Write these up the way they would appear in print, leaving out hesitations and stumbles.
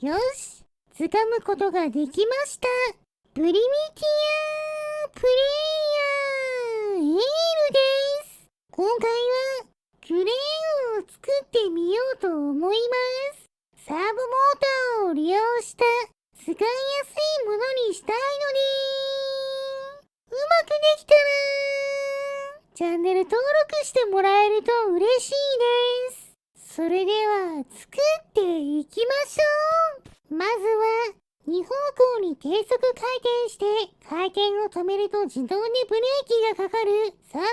よし、掴むことができました。プリミティアプレイヤーエールです。今回はクレーンを作ってみようと思います。サーボモーターを利用した使いやすいものにしたいのでうまくできたらチャンネル登録してもらえると嬉しいです。それでは作っていきましょう。まずは2方向に低速回転して回転を止めると自動でブレーキがかかるサーボモー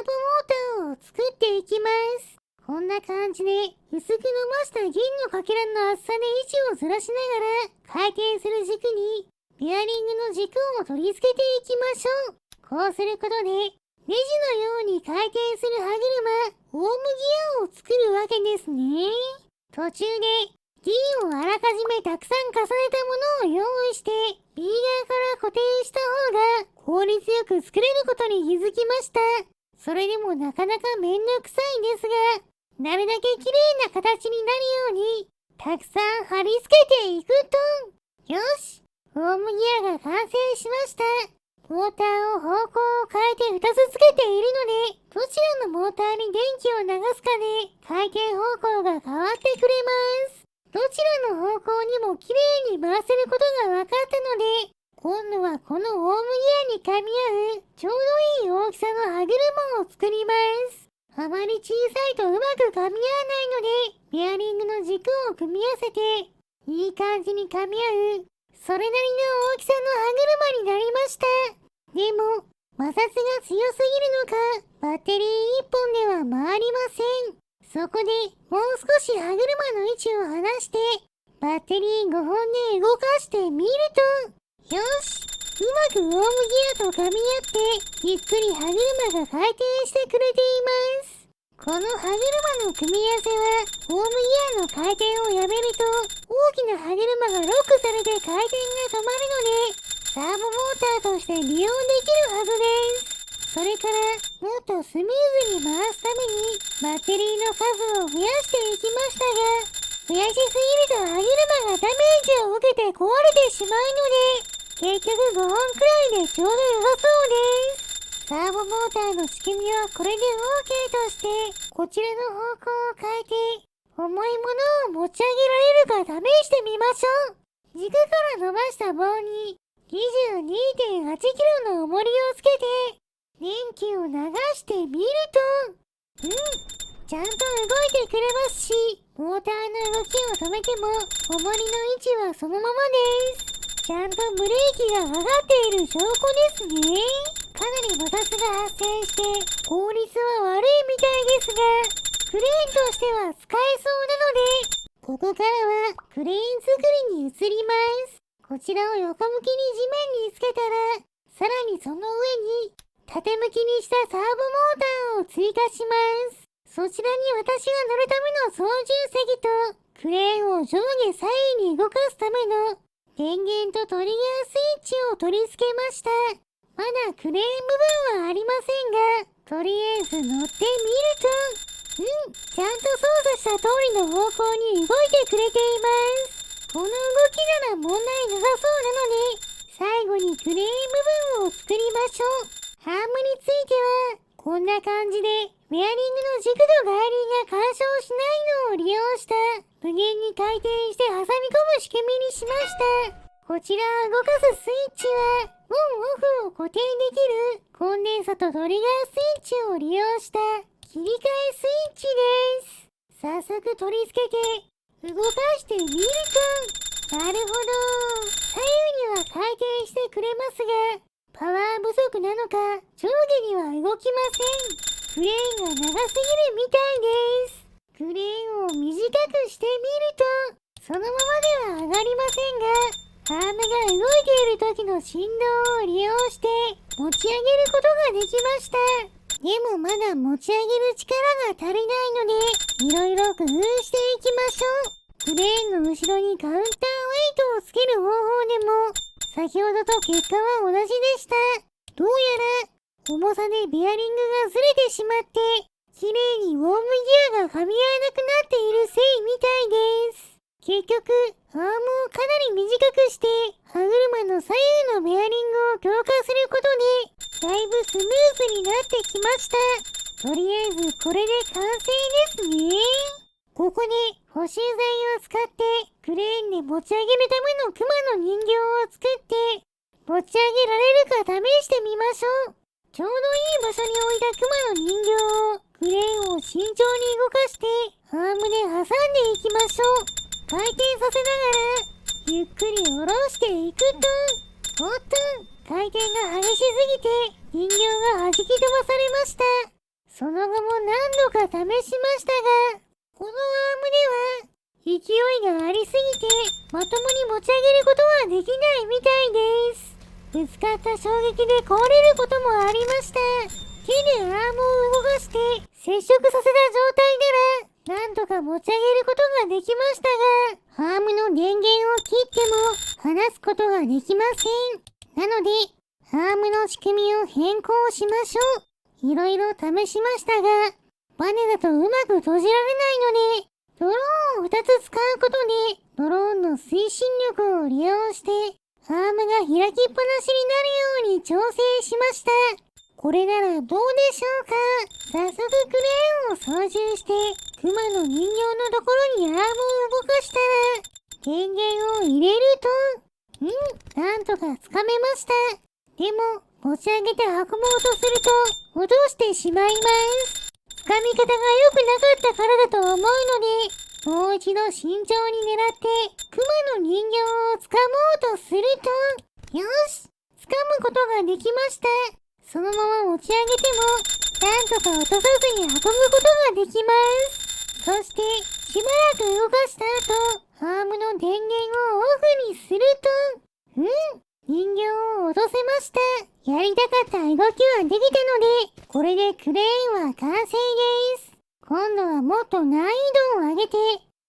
ターを作っていきます。こんな感じで薄く伸ばした銀のかけらの厚さで位置をずらしながら回転する軸にベアリングの軸を取り付けていきましょう。こうすることでネジのように回転する歯車、オウムギアを作るわけですね。途中で銀をあらかじめたくさん重ねたものを用意して B 側から固定した方が効率よく作れることに気づきました。それでもなかなかめんどくさいですが、なるだけ綺麗な形になるようにたくさん貼り付けていくと、よし、オウムギアが完成しました。モーターを方向を変えて2つつけているので、どちらのモーターに電気を流すかで回転方向が変わってくれます。どちらの方向にも綺麗に回せることが分かったので、今度はこのオウムギアに噛み合うちょうどいい大きさの歯車を作ります。あまり小さいとうまく噛み合わないので、ベアリングの軸を組み合わせて、いい感じに噛み合う、それなりの大きさの歯車になりました。でも、摩擦が強すぎるのか、バッテリー1本では回りません。そこでもう少し歯車の位置を離して、バッテリー5本で動かしてみると、よし、うまくオウムギアと噛み合って、ゆっくり歯車が回転してくれています。この歯車の組み合わせは、オウムギアの回転をやめると、大きな歯車がロックされて回転が止まるので、サーボモーターとして利用できるはずです。それから、もっとスムーズに回すために、バッテリーの数を増やしていきましたが、増やしすぎると歯車がダメージを受けて壊れてしまうので、結局5本くらいでちょうど良さそうです。サーボモーターの仕組みはこれで OK として、こちらの方向を変えて、重いものを持ち上げられるか試してみましょう。軸から伸ばした棒に、22.8 キロの重りをつけて、電気を流してみると、ちゃんと動いてくれますし、モーターの動きを止めても、重りの位置はそのままです。ちゃんとブレーキがかかっている証拠ですね。かなり摩擦が発生して、効率は悪いみたいですが、クレーンとしては使えそうなので、ここからはクレーン作りに移ります。こちらを横向きに地面につけたら、さらにその上に縦向きにしたサーボモーターを追加します。そちらに私が乗るための操縦席とクレーンを上下左右に動かすための電源とトリガースイッチを取り付けました。まだクレーン部分はありませんが、とりあえず乗ってみると、ちゃんと操作した通りの方向に動いてくれています。この動きなら問題なさそうなので、最後にクレーン部分を作りましょう。ハームについては、こんな感じで、ベアリングの軸と外輪が干渉しないのを利用した、無限に回転して挟み込む仕組みにしました。こちらを動かすスイッチは、オンオフを固定できる、コンデンサとトリガースイッチを利用した切り替えスイッチです。早速取り付けて、動かしてみると、なるほど。左右には回転してくれますが、パワー不足なのか、上下には動きません。クレーンが長すぎるみたいです。クレーンを短くしてみると、そのままでは上がりませんが、アームが動いている時の振動を利用して持ち上げることができました。でもまだ持ち上げる力が足りないので、いろいろ工夫していきましょう。クレーンの後ろにカウンターウェイトをつける方法でも、先ほどと結果は同じでした。どうやら、重さでベアリングがずれてしまって、綺麗にウォームギアが噛み合わなくなっているせいみたいです。結局、アームをかなり短くして、歯車の左右のベアリングを強化することで、だいぶスムーズになってきました。とりあえずこれで完成ですね。ここで補修材を使ってクレーンで持ち上げるためのクマの人形を作って持ち上げられるか試してみましょう。ちょうどいい場所に置いたクマの人形をクレーンを慎重に動かしてアームで挟んでいきましょう。回転させながらゆっくり下ろしていくと、おっと、回転が激しすぎて人形が弾き飛ばされました。その後も何度か試しましたが、このアームでは勢いがありすぎてまともに持ち上げることはできないみたいです。ぶつかった衝撃で壊れることもありました。手でアームを動かして接触させた状態ならなんとか持ち上げることができましたが、アームの電源を切っても離すことができません。なのでアームの仕組みを変更しましょう。いろいろ試しましたが、バネだとうまく閉じられないので、ドローンを2つ使うことで、ドローンの推進力を利用して、アームが開きっぱなしになるように調整しました。これならどうでしょうか。早速クレーンを操縦して、クマの人形のところにアームを動かしたら、電源を入れると、なんとかつかめました。でも、持ち上げて運ぼうとすると、落としてしまいます。掴み方が良くなかったからだと思うので、もう一度慎重に狙って、クマの人形を掴もうとすると、よし、掴むことができました。そのまま持ち上げても、なんとか落とさずに運ぶことができます。そして、しばらく動かした後、アームの電源をオフにすると、人形を落とせました。やりたかった動きはできたので、これでクレーンは完成です。今度はもっと難易度を上げて、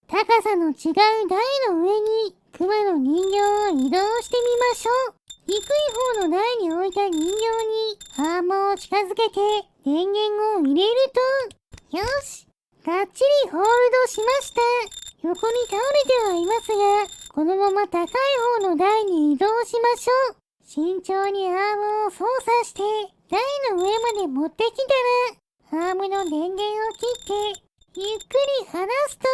高さの違う台の上にクマの人形を移動してみましょう。低い方の台に置いた人形にアームを近づけて電源を入れると、よし、がっちりホールドしました。横に倒れてはいますが、このまま高い方の台に移動しましょう。慎重にアームを操作して台の上まで持ってきたら、アームの電源を切ってゆっくり離すと、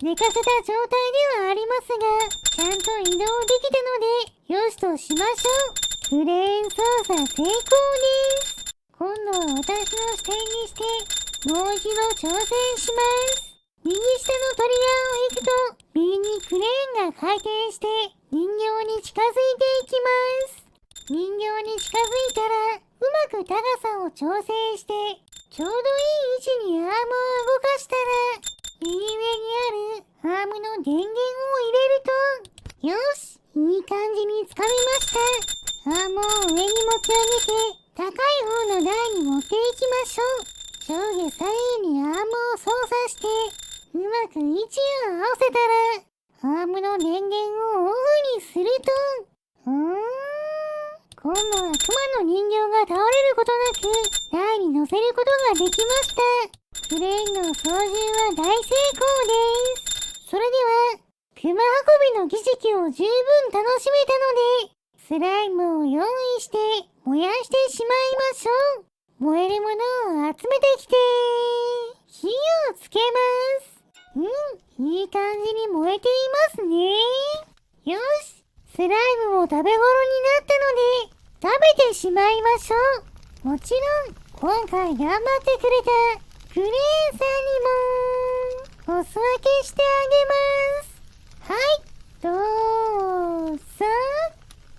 寝かせた状態ではありますが、ちゃんと移動できたのでよしとしましょう。クレーン操作成功です。今度は私の視点にしてもう一度挑戦します。右下のトリガーを引くと右にクレーンが回転して人形に近づいていきます。人形に近づいたらうまく高さを調整してちょうどいい位置にアームを動かしたら、右上にあるアームの電源を入れると、よし、いい感じにつかみました。アームを上に持ち上げて高い方の台に持っていきましょう。上下左右にアームを操作してうまく位置を合わせたら、アームの電源をオフにすると、今度はクマの人形が倒れることなく台に乗せることができました。クレーンの操縦は大成功です。それでは、クマ運びの儀式を十分楽しめたので、スライムを用意して燃やしてしまいましょう。燃えるものを集めてきて、火をつけます。いい感じに燃えていますね。よし、スライムも食べ頃になったので、食べてしまいましょう。もちろん、今回頑張ってくれたクレーンさんにも、お裾分けしてあげます。はい、どうぞ。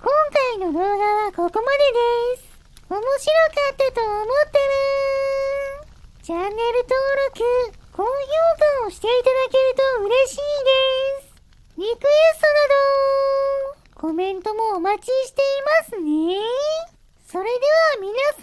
今回の動画はここまでです。面白かったと思ったら、チャンネル登録、高評価をしていただけると嬉しいです。リクエストなど、コメントもお待ちしていますね。それでは皆さん、